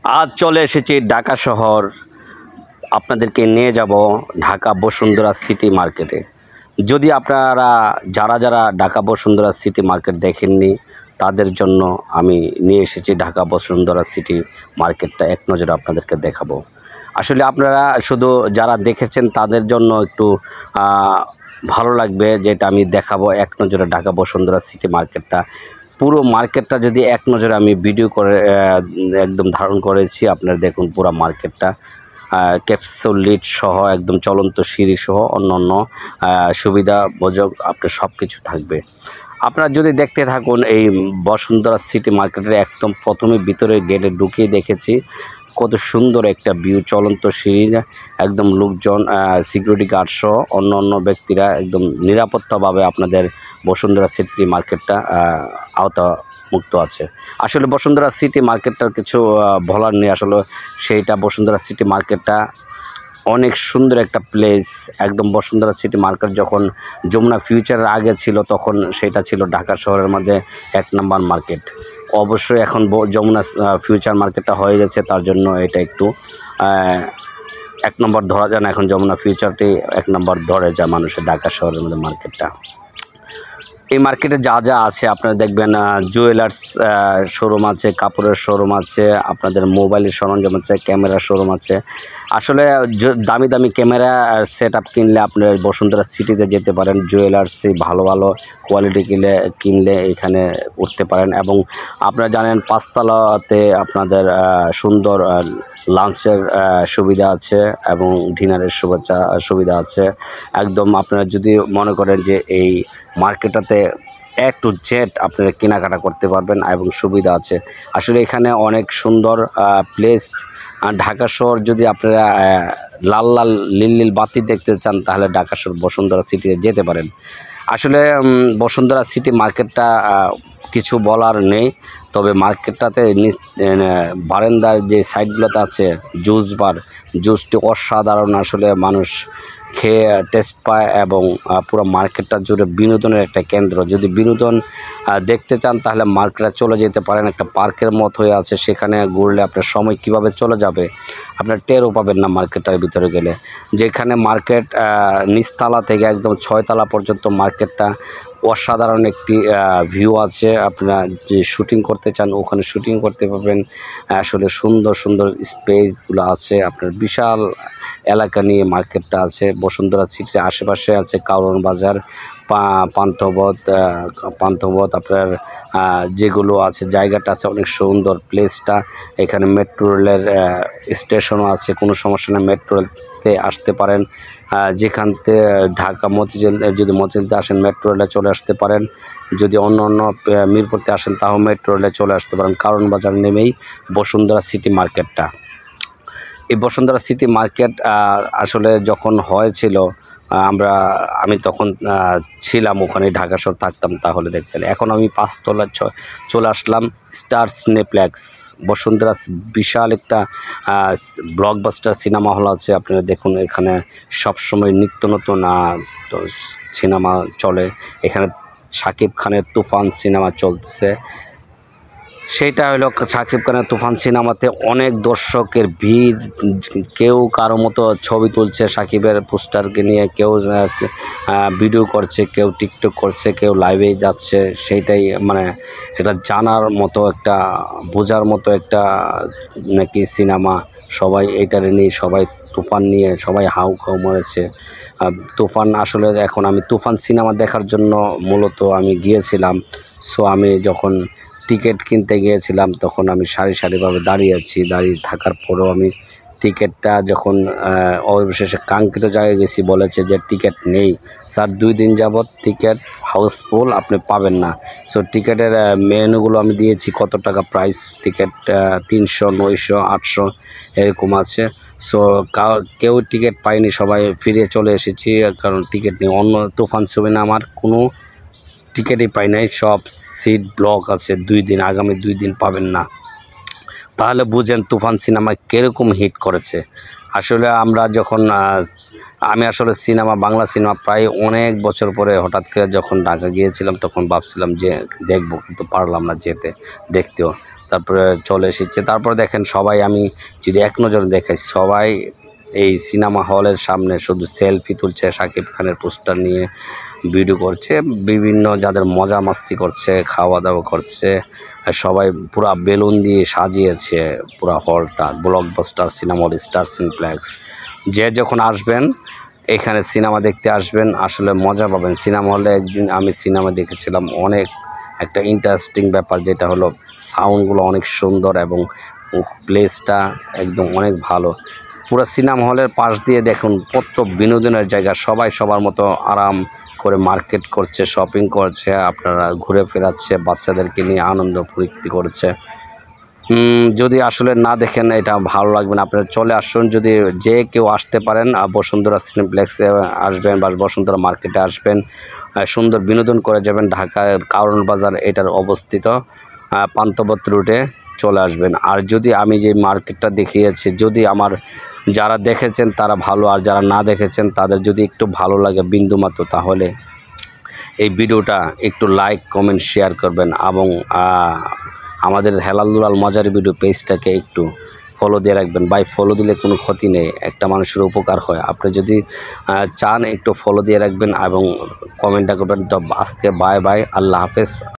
আজ চলে এসেছি ঢাকা শহর। আপনাদেরকে নিয়ে যাব ঢাকা বসুন্ধরা সিটি মার্কেটে। যদি আপনারা যারা ঢাকা বসুন্ধরা সিটি মার্কেট দেখেননি, তাদের জন্য আমি নিয়ে এসেছি ঢাকা বসুন্ধরা সিটি মার্কেটটা এক নজরে আপনাদেরকে দেখাবো। আসলে আপনারা শুধু যারা দেখেছেন তাদের জন্য একটু ভালো লাগবে, যেটা আমি দেখাবো এক নজরে ঢাকা বসুন্ধরা সিটি মার্কেটটা। পুরো মার্কেটটা যদি এক নজরে আমি ভিডিও করে একদম ধারণ করেছি, আপনারা দেখুন পুরো মার্কেটটা ক্যাপসুল লিড সহ একদম চলন্ত সিঁড়ি সহ অন্যান্য সুবিধা বোঝক আপনার সব কিছু থাকবে। আপনারা যদি দেখতে থাকুন, এই বসুন্ধরা সিটি মার্কেটের একদম প্রথমে ভিতরে গেটে ঢুকিয়ে দেখেছি কত সুন্দর একটা ভিউ, চলন্ত সিঁড়ি, একদম লোকজন সিকিউরিটি গার্ড সহ অন্য ব্যক্তিরা একদম নিরাপত্তাভাবে আপনাদের বসুন্ধরা সিটি মার্কেটটা আওতামুক্ত আছে। আসলে বসুন্ধরা সিটি মার্কেটটার কিছু বলার নেই, আসলে সেইটা বসুন্ধরা সিটি মার্কেটটা অনেক সুন্দর একটা প্লেস। একদম বসুন্ধরা সিটি মার্কেট যখন যমুনা ফিউচারের আগে ছিল, তখন সেটা ছিল ঢাকা শহরের মধ্যে 1 নম্বর মার্কেট। অবশ্যই এখন যমুনা ফিউচার মার্কেটটা হয়ে গেছে, তার জন্য এটা একটু 1 নম্বর ধরা যায় না। এখন যমুনা ফিউচারটি 1 নম্বর ধরে যায় মানুষের ঢাকা শহরের মধ্যে মার্কেটটা। এই মার্কেটে যা আছে আপনারা দেখবেন, জুয়েলার্স শোরুম আছে, কাপড়ের শোরুম আছে, আপনাদের মোবাইলের সরঞ্জাম আছে, ক্যামেরার শোরুম আছে। আসলে দামি দামি ক্যামেরা সেট আপ কিনলে আপনার বসুন্ধরা সিটিতে যেতে পারেন। জুয়েলার্সে ভালো কোয়ালিটি কিনলে এখানে উঠতে পারেন। এবং আপনারা জানেন 5 তলাতে আপনাদের সুন্দর লাঞ্চের সুবিধা আছে এবং ডিনারের সুবিধা আছে। একদম আপনারা যদি মনে করেন যে এই মার্কেটটাতে A to Z আপনারা কেনাকাটা করতে পারবেন এবং সুবিধা আছে। আসলে এখানে অনেক সুন্দর প্লেস। ঢাকা শহর যদি আপনারা লাল নীল বাতি দেখতে চান, তাহলে ঢাকা শহর বসুন্ধরা সিটিতে যেতে পারেন। আসলে বসুন্ধরা সিটি মার্কেটটা কিছু বলার নেই, তবে মার্কেটটাতে বারান্দার যে সাইডগুলোতে আছে জুসটি অসাধারণ। আসলে মানুষ খেয়ে টেস্ট পায় এবং পুরো মার্কেটটা জুড়ে বিনোদনের একটা কেন্দ্র। যদি বিনোদন দেখতে চান, তাহলে মার্কেটে চলে যেতে পারেন। একটা পার্কের মতো হয়ে আছে, সেখানে ঘুরলে আপনার সময় কিভাবে চলে যাবে আপনার টেরও পাবেন না মার্কেটটার ভিতরে গেলে। যেখানে মার্কেট নিচতলা থেকে একদম 6 তলা পর্যন্ত মার্কেটটা অসাধারণ একটি ভিউ আছে। আপনারা যে শুটিং করতে চান ওখানে শুটিং করতে পারবেন। আসলে সুন্দর স্পেসগুলো আছে, আপনার বিশাল এলাকা নিয়ে মার্কেটটা আছে। বসুন্ধরা সিটির আশেপাশে আছে কারওয়ান বাজার, পান্থপথ আপনার যেগুলো আছে, জায়গাটা আছে অনেক সুন্দর প্লেসটা। এখানে মেট্রো রেলের স্টেশনও আছে, কোনো সমস্যা নেই, মেট্রো রেলতে আসতে পারেন। যেখানতে ঢাকা মতিঝিল, যদি মতিঝিলতে আসেন মেট্রো রেলে চলে আসতে পারেন। যদি অন্য মিরপুরতে আসেন তাও মেট্রো রেলে চলে আসতে পারেন। কারওয়ান বাজার নেমেই বসুন্ধরা সিটি মার্কেটটা। এই বসুন্ধরা সিটি মার্কেট আসলে যখন হয়েছিল, আমি তখন ছিলাম ওখানে, ঢাকা শহর থাকতাম, তাহলে দেখতে। এখন আমি 5 তলা চলে আসলাম স্টার সিনেপ্লেক্স। বসুন্ধরা বিশাল একটা ব্লকবাস্টার সিনেমা হল আছে। আপনারা দেখুন, এখানে সবসময় নিত্য নতুন সিনেমা চলে। এখানে শাকিব খানের তুফান সিনেমা চলতেছে। সেইটা হলো শাকিব খানের তুফান সিনেমাতে অনেক দর্শকের ভিড়। কেউ কারো মতো ছবি তুলছে শাকিবের পোস্টারকে নিয়ে, কেউ ভিডিও করছে, কেউ টিকটক করছে, কেউ লাইভে যাচ্ছে। সেইটাই মানে এটা জানার মতো একটা, বোঝার মতো একটা নাকি সিনেমা। সবাই এইটারে নিয়ে, সবাই তুফান নিয়ে সবাই হাউ মরেছে। তুফান আসলে এখন আমি তুফান সিনেমা দেখার জন্য মূলত আমি গিয়েছিলাম। সো আমি যখন টিকিট কিনতে গিয়েছিলাম, তখন আমি সারিভাবে দাঁড়িয়ে থাকার পরেও আমি টিকিটটা যখন অবশেষে কাঙ্ক্ষিত জায়গায় গেছি, বলেছে যে টিকিট নেই স্যার, 2 দিন যাবৎ টিকিট হাউসফুল, আপনি পাবেন না। সো টিকিটের মেনুগুলো আমি দিয়েছি, কত টাকা প্রাইস টিকিট, 300, 900, 800 এরকম আছে। সো কেউ টিকিট পাইনি, সবাই ফিরে চলে এসেছি, কারণ টিকিট নেই। অন্য তুফান ছবি না, আমার কোনো টিকিটই পাই নাই, সব সিট ব্লক আছে। 2 দিন, আগামী 2 দিন পাবেন না। তাহলে বুঝেন তুফান সিনেমা কীরকম হিট করেছে। আসলে আমি আসলে বাংলা সিনেমা প্রায় অনেক বছর পরে হঠাৎ করে যখন ঢাকা গিয়েছিলাম, তখন ভাবছিলাম যে দেখবো, কিন্তু পারলাম না দেখতেও। তারপরে চলে এসেছে। তারপরে দেখেন সবাই, আমি যদি এক নজরে দেখাই, সবাই এই সিনেমা হলের সামনে শুধু সেলফি তুলছে, শাকিব খানের পোস্টার নিয়ে ভিডিও করছে, বিভিন্ন যাদের মজা মাস্তি করছে, খাওয়া দাওয়া করছে। সবাই পুরা বেলুন দিয়ে সাজিয়েছে পুরা হলটা, blockbuster cinema hall, star cineplex. যে যখন আসবেন এখানে সিনেমা দেখতে আসবেন, আসলে মজা পাবেন। সিনেমা হলে একদিন আমি সিনেমা দেখেছিলাম, অনেক একটা ইন্টারেস্টিং ব্যাপার, যেটা হলো সাউন্ডগুলো অনেক সুন্দর এবং প্লেসটা একদম অনেক ভালো। পুরো সিনেমা হলের পাশ দিয়ে দেখুন কত বিনোদনের জায়গা, সবাই সবার মতো আরাম করে মার্কেট করছে, শপিং করছে, আপনারা ঘুরে ফেরাচ্ছে, বাচ্চাদেরকে নিয়ে আনন্দ ফুর্তি করছে। যদি আসলে না দেখেন এটা ভালো লাগবে না। আপনারা চলে আসুন, যদি যে কেউ আসতে পারেন, বসুন্ধরা সিনেপ্লেক্সে আসবেন বা বসুন্ধরা মার্কেটে আসবেন, সুন্দর বিনোদন করে যাবেন। ঢাকার কারণ বাজার এটার অবস্থিত, পান্থপথ রুটে চলে আসবেন। আর যদি আমি যে মার্কেটটা দেখিয়েছি, যদি আমার যারা দেখেছেন তারা ভালো, আর যারা না দেখেছেন তাদের যদি একটু ভালো লাগে বিন্দুমাত্র, তাহলে এই ভিডিওটা একটু লাইক কমেন্ট শেয়ার করবেন এবং আমাদের হেলাল দুলাল মজার ভিডিও পেজটাকে একটু ফলো দিয়ে রাখবেন। ভাই, ফলো দিলে কোনো ক্ষতি নেই, একটা মানুষের উপকার হয়। আপনি যদি চান একটু ফলো দিয়ে রাখবেন এবং কমেন্টটা করবেন। তো আজকে বাই বাই, আল্লাহ হাফেজ।